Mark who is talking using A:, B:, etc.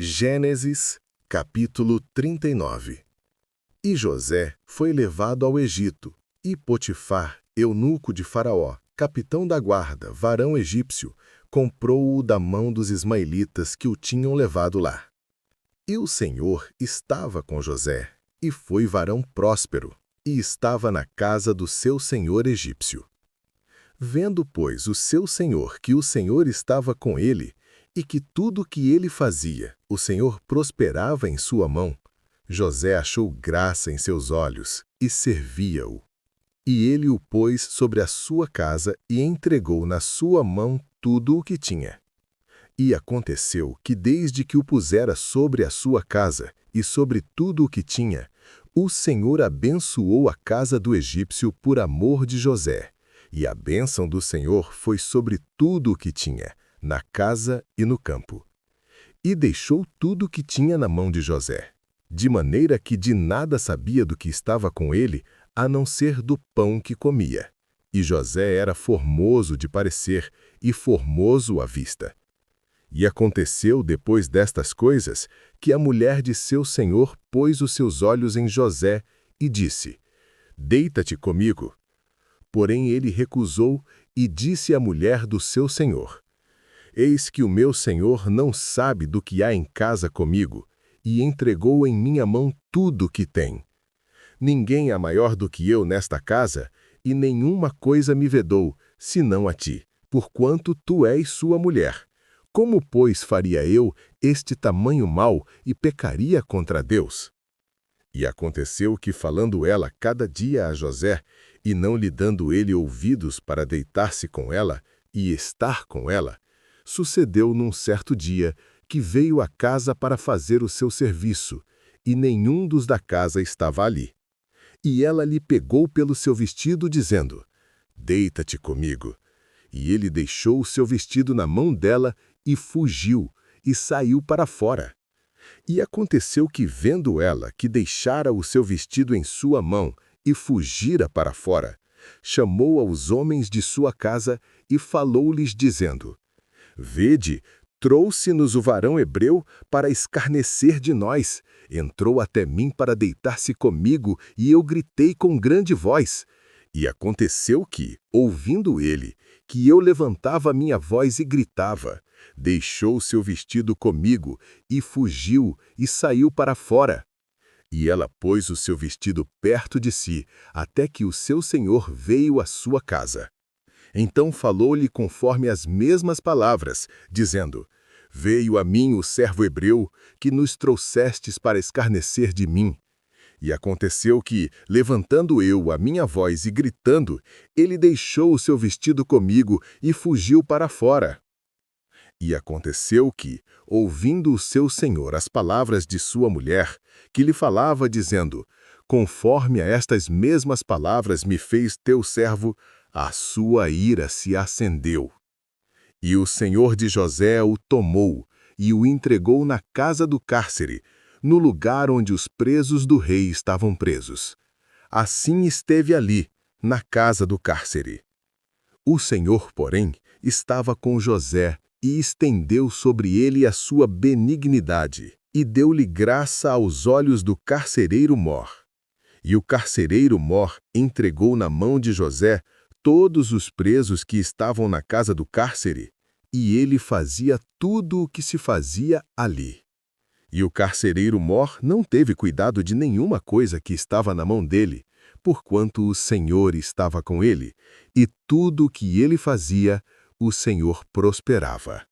A: Gênesis, capítulo 39. E José foi levado ao Egito, e Potifar, eunuco de Faraó, capitão da guarda, varão egípcio, comprou-o da mão dos ismaelitas que o tinham levado lá. E o Senhor estava com José, e foi varão próspero, e estava na casa do seu senhor egípcio. Vendo, pois, o seu senhor que o Senhor estava com ele, e que tudo o que ele fazia, o Senhor prosperava em sua mão, José achou graça em seus olhos e servia-o. E ele o pôs sobre a sua casa e entregou na sua mão tudo o que tinha. E aconteceu que desde que o pusera sobre a sua casa e sobre tudo o que tinha, o Senhor abençoou a casa do egípcio por amor de José, e a bênção do Senhor foi sobre tudo o que tinha, na casa e no campo. E deixou tudo o que tinha na mão de José, de maneira que de nada sabia do que estava com ele, a não ser do pão que comia. E José era formoso de parecer e formoso à vista. E aconteceu, depois destas coisas, que a mulher de seu senhor pôs os seus olhos em José e disse: Deita-te comigo. Porém ele recusou e disse à mulher do seu senhor: Eis que o meu senhor não sabe do que há em casa comigo, e entregou em minha mão tudo o que tem. Ninguém há maior do que eu nesta casa, e nenhuma coisa me vedou, senão a ti, porquanto tu és sua mulher. Como, pois, faria eu este tamanho mal e pecaria contra Deus? E aconteceu que, falando ela cada dia a José, e não lhe dando ele ouvidos para deitar-se com ela e estar com ela, sucedeu num certo dia que veio à casa para fazer o seu serviço, e nenhum dos da casa estava ali. E ela lhe pegou pelo seu vestido, dizendo: Deita-te comigo. E ele deixou o seu vestido na mão dela e fugiu, e saiu para fora. E aconteceu que, vendo ela que deixara o seu vestido em sua mão e fugira para fora, chamou aos homens de sua casa e falou-lhes, dizendo: Vede, trouxe-nos o varão hebreu para escarnecer de nós. Entrou até mim para deitar-se comigo, e eu gritei com grande voz. E aconteceu que, ouvindo ele, que eu levantava minha voz e gritava, deixou seu vestido comigo, e fugiu, e saiu para fora. E ela pôs o seu vestido perto de si, até que o seu senhor veio à sua casa. Então falou-lhe conforme as mesmas palavras, dizendo: Veio a mim o servo hebreu, que nos trouxestes para escarnecer de mim. E aconteceu que, levantando eu a minha voz e gritando, ele deixou o seu vestido comigo e fugiu para fora. E aconteceu que, ouvindo o seu senhor as palavras de sua mulher, que lhe falava dizendo: Conforme a estas mesmas palavras me fez teu servo, a sua ira se acendeu. E o senhor de José o tomou e o entregou na casa do cárcere, no lugar onde os presos do rei estavam presos. Assim esteve ali, na casa do cárcere. O Senhor, porém, estava com José e estendeu sobre ele a sua benignidade, e deu-lhe graça aos olhos do carcereiro Mor. E o carcereiro Mor entregou na mão de José todos os presos que estavam na casa do cárcere, e ele fazia tudo o que se fazia ali. E o carcereiro Mor não teve cuidado de nenhuma coisa que estava na mão dele, porquanto o Senhor estava com ele, e tudo o que ele fazia, o Senhor prosperava.